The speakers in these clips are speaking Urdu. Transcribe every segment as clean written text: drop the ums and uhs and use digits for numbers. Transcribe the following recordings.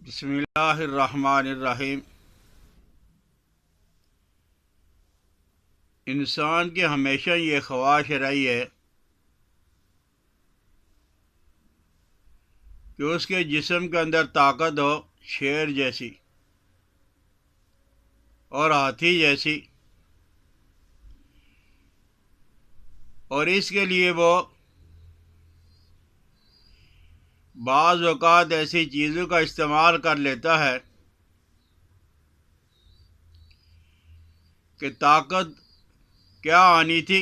بسم اللہ الرحمن الرحیم۔ انسان کی ہمیشہ یہ خواہش رہی ہے کہ اس کے جسم کے اندر طاقت ہو، شیر جیسی اور ہاتھی جیسی، اور اس کے لیے وہ بعض اوقات ایسی چیزوں کا استعمال کر لیتا ہے کہ طاقت کیا آنی تھی،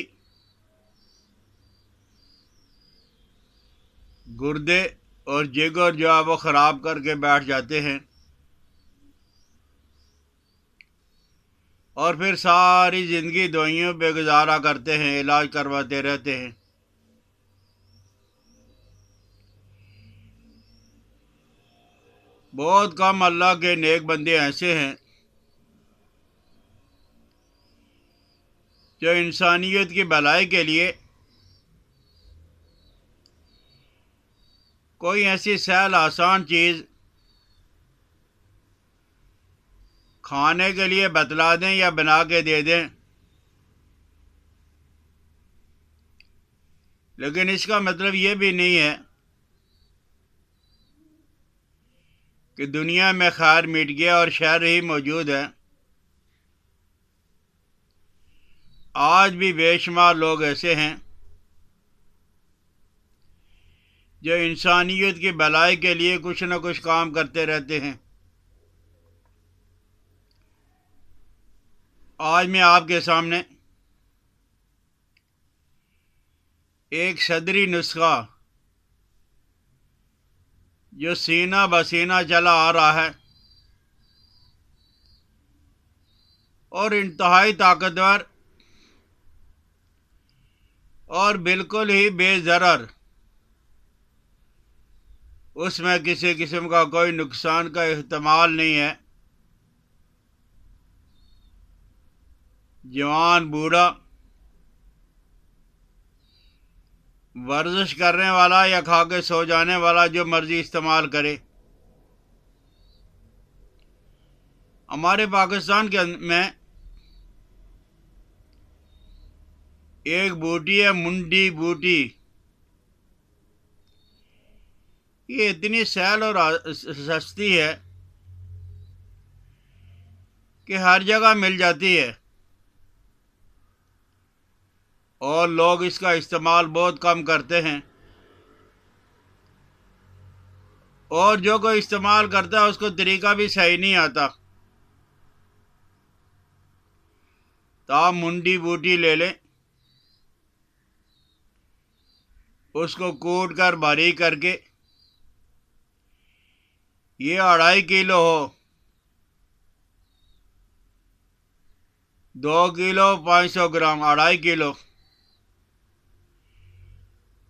گردے اور جگر جو ہے وہ خراب کر کے بیٹھ جاتے ہیں، اور پھر ساری زندگی دوائیوں پہ گزارا کرتے ہیں، علاج کرواتے رہتے ہیں۔ بہت کم اللہ کے نیک بندے ایسے ہیں جو انسانیت کی بھلائی کے لیے کوئی ایسی سہل آسان چیز کھانے کے لیے بتلا دیں یا بنا کے دے دیں، لیکن اس کا مطلب یہ بھی نہیں ہے کہ دنیا میں خیر مٹ گیا اور شر ہی موجود ہے۔ آج بھی بے شمار لوگ ایسے ہیں جو انسانیت کی بھلائی کے لیے کچھ نہ کچھ کام کرتے رہتے ہیں۔ آج میں آپ کے سامنے ایک صدری نسخہ جو سینہ بسینہ چلا آ رہا ہے اور انتہائی طاقتور اور بالکل ہی بے ضرر، اس میں کسی قسم کا کوئی نقصان کا احتمال نہیں ہے، جوان بوڑھا، ورزش کرنے والا یا کھا کے سو جانے والا، جو مرضی استعمال کرے۔ ہمارے پاکستان میں ایک بوٹی ہے، منڈی بوٹی، یہ اتنی سہل اور سستی ہے کہ ہر جگہ مل جاتی ہے، اور لوگ اس کا استعمال بہت کم کرتے ہیں، اور جو کوئی استعمال کرتا ہے اس کو طریقہ بھی صحیح نہیں آتا۔ تو آپ منڈی بوٹی لے لیں، اس کو کوٹ کر باریک کر کے، یہ 2.5 کلو ہو، 2 کلو 500 گرام، 2.5 کلو،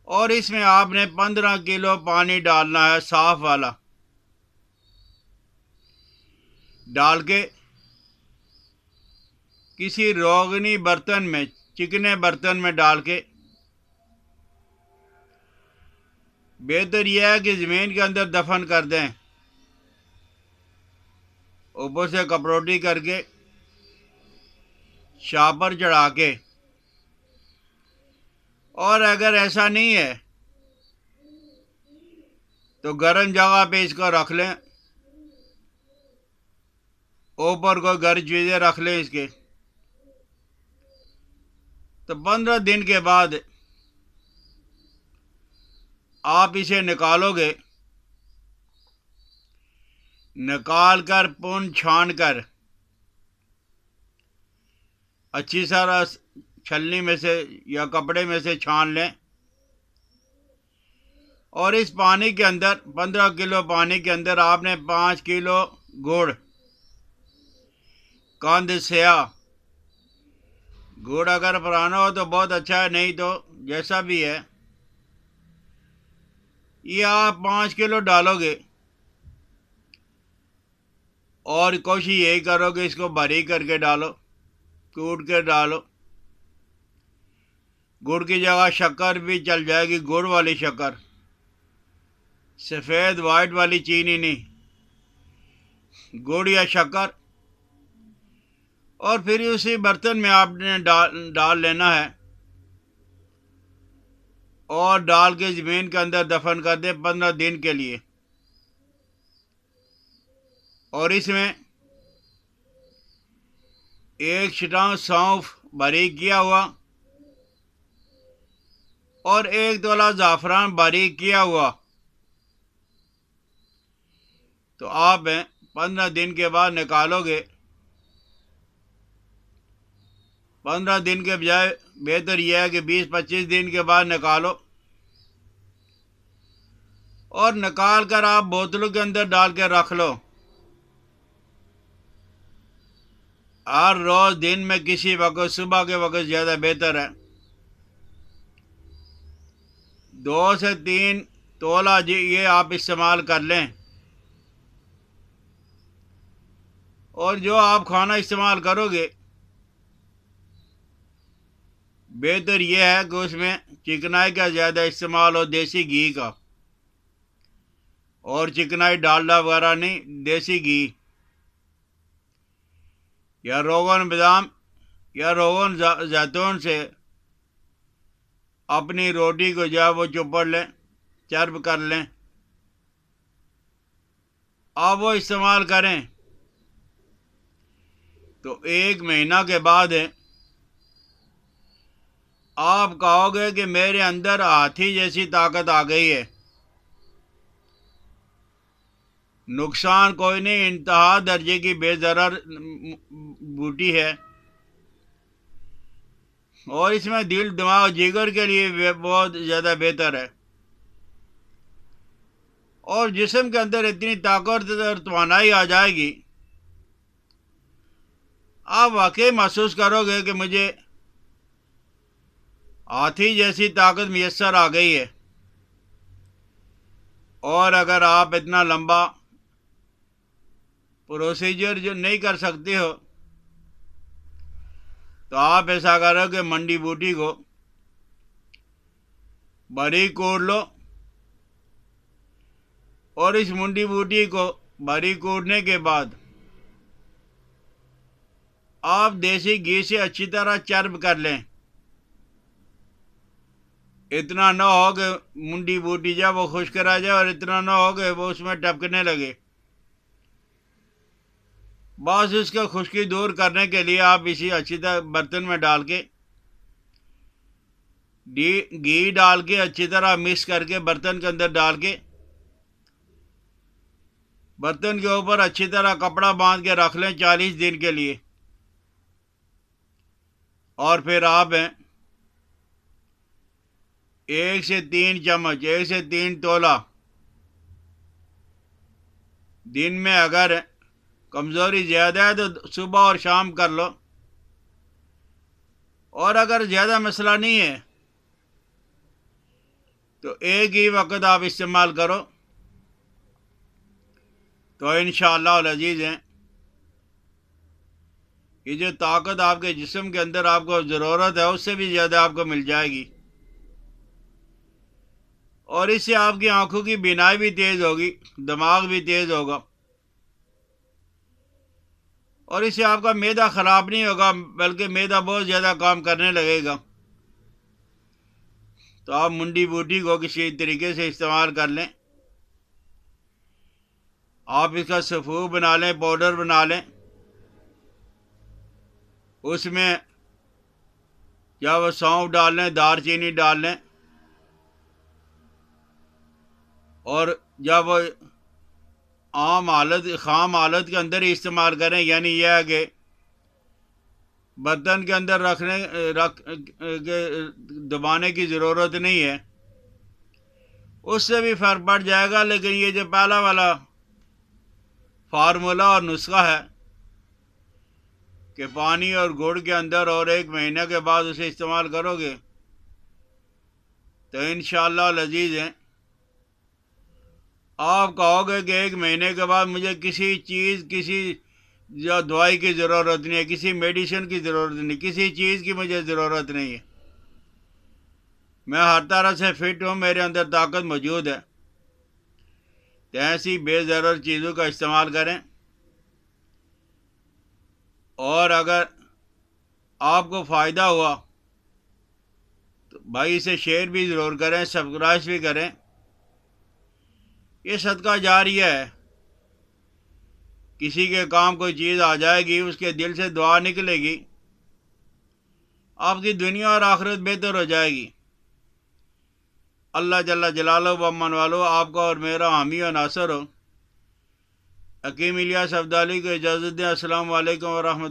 اور اس میں آپ نے 15 کلو پانی ڈالنا ہے، صاف والا ڈال کے کسی روغنی برتن میں، چکنے برتن میں ڈال کے، بہتر یہ ہے کہ زمین کے اندر دفن کر دیں، اوپر سے کپڑوٹی کر کے شاپر چڑھا کے، اور اگر ایسا نہیں ہے تو گرم جگہ پہ اس کو رکھ لیں، اوپر کوئی گرم چیزیں رکھ لیں اس کے، تو 15 دن کے بعد آپ اسے نکالو گے، نکال کر پن چھان کر اچھی طرح چھلنی میں سے یا کپڑے میں سے چھان لیں، اور اس پانی کے اندر 15 کلو پانی کے اندر آپ نے 5 کلو گڑ، کاند سیاہ گڑ، اگر پرانا ہو تو بہت اچھا ہے، نہیں تو جیسا بھی ہے، یہ آپ 5 کلو ڈالو گے، اور کوشش یہی کرو کہ اس کو باریک کر کے ڈالو، کوٹ کے ڈالو، گڑ کی جگہ شکر بھی چل جائے گی، گڑ والی شکر، سفید وائٹ والی چینی نہیں، گڑ یا شکر، اور پھر اسی برتن میں آپ نے ڈال لینا ہے اور ڈال کے زمین کے اندر دفن کر دیں 15 دن کے لیے۔ اور اس میں ایک چھٹاؤں سونف باریک کیا ہوا اور ایک تولہ زعفران باریک کیا ہوا، تو آپ 15 دن کے بعد نکالو گے۔ 15 دن کے بجائے بہتر یہ ہے کہ 20-25 دن کے بعد نکالو، اور نکال کر آپ بوتلوں کے اندر ڈال کے رکھ لو۔ ہر روز دن میں کسی وقت، صبح کے وقت زیادہ بہتر ہے، 2 سے 3 تولہ یہ آپ استعمال کر لیں۔ اور جو آپ کھانا استعمال کرو گے، بہتر یہ ہے کہ اس میں چکنائی کا زیادہ استعمال ہو، دیسی گھی کا، اور چکنائی ڈالڈا وغیرہ نہیں، دیسی گھی یا روغن بادام یا روغن زیتون سے اپنی روٹی کو جو ہے وہ چپڑ لیں، چرب کر لیں، آپ وہ استعمال کریں، تو 1 مہینہ کے بعد آپ کہو گے کہ میرے اندر ہاتھی جیسی طاقت آ گئی ہے۔ نقصان کوئی نہیں، انتہا درجے کی بے ضرر بوٹی ہے، اور اس میں دل، دماغ، جگر کے لیے بہت زیادہ بہتر ہے، اور جسم کے اندر اتنی طاقت اور توانائی آ جائے گی، آپ واقعی محسوس کرو گے کہ مجھے ہاتھی جیسی طاقت میسر آ گئی ہے۔ اور اگر آپ اتنا لمبا پروسیجر جو نہیں کر سکتے ہو، تو آپ ایسا کرو کہ منڈی بوٹی کو باریک کوٹ لو، اور اس منڈی بوٹی کو باریک کوٹنے کے بعد آپ دیسی گھی سے اچھی طرح چرب کر لیں۔ اتنا نہ ہو کہ منڈی بوٹی جب وہ خشک رہ جائے، اور اتنا نہ ہو کہ وہ اس میں ٹپکنے لگے۔ بس اس کا خشکی دور کرنے کے لیے آپ اسی اچھی طرح برتن میں ڈال کے گھی ڈال کے اچھی طرح مکس کر کے برتن کے اندر ڈال کے برتن کے اوپر اچھی طرح کپڑا باندھ کے رکھ لیں 40 دن کے لیے۔ اور پھر آپ 1 سے 3 چمچ، 1 سے 3 تولہ دن میں، اگر کمزوری زیادہ ہے تو صبح اور شام کر لو، اور اگر زیادہ مسئلہ نہیں ہے تو ایک ہی وقت آپ استعمال کرو، تو انشاءاللہ العزیز یہ جو طاقت آپ کے جسم کے اندر آپ کو ضرورت ہے، اس سے بھی زیادہ آپ کو مل جائے گی، اور اس سے آپ کی آنکھوں کی بینائی بھی تیز ہوگی، دماغ بھی تیز ہوگا، اور اس سے آپ کا معدہ خراب نہیں ہوگا، بلکہ معدہ بہت زیادہ کام کرنے لگے گا۔ تو آپ منڈی بوٹی کو کسی طریقے سے استعمال کر لیں، آپ اس کا سفو بنا لیں، پاؤڈر بنا لیں، اس میں یا وہ سونف ڈال لیں، دار چینی ڈال لیں، اور جب وہ عام حالت، خام حالت کے اندر ہی استعمال کریں، یعنی یہ ہے کہ برتن کے اندر رکھ کے دبانے کی ضرورت نہیں ہے، اس سے بھی فرق پڑ جائے گا۔ لیکن یہ جو پہلا والا فارمولہ اور نسخہ ہے کہ پانی اور گڑ کے اندر، اور 1 مہینے کے بعد اسے استعمال کرو گے، تو انشاءاللہ العزیز آپ کہو گے کہ 1 مہینے کے بعد مجھے کسی چیز، کسی دوائی کی ضرورت نہیں ہے، کسی میڈیسن کی ضرورت نہیں، کسی چیز کی مجھے ضرورت نہیں ہے، میں ہر طرح سے فٹ ہوں، میرے اندر طاقت موجود ہے۔ تو ایسی بے ضرر چیزوں کا استعمال کریں، اور اگر آپ کو فائدہ ہوا تو بھائی اسے شیئر بھی ضرور کریں، سبسکرائب بھی کریں۔ یہ صدقہ جاریہ ہے، کسی کے کام کوئی چیز آ جائے گی، اس کے دل سے دعا نکلے گی، آپ کی دنیا اور آخرت بہتر ہو جائے گی۔ اللہ جل جلالہ و امن والو آپ کا اور میرا حامی و ناصر ہو۔ حکیم الیاس عبدالی کو اجازت دیں۔ السلام علیکم ورحمۃ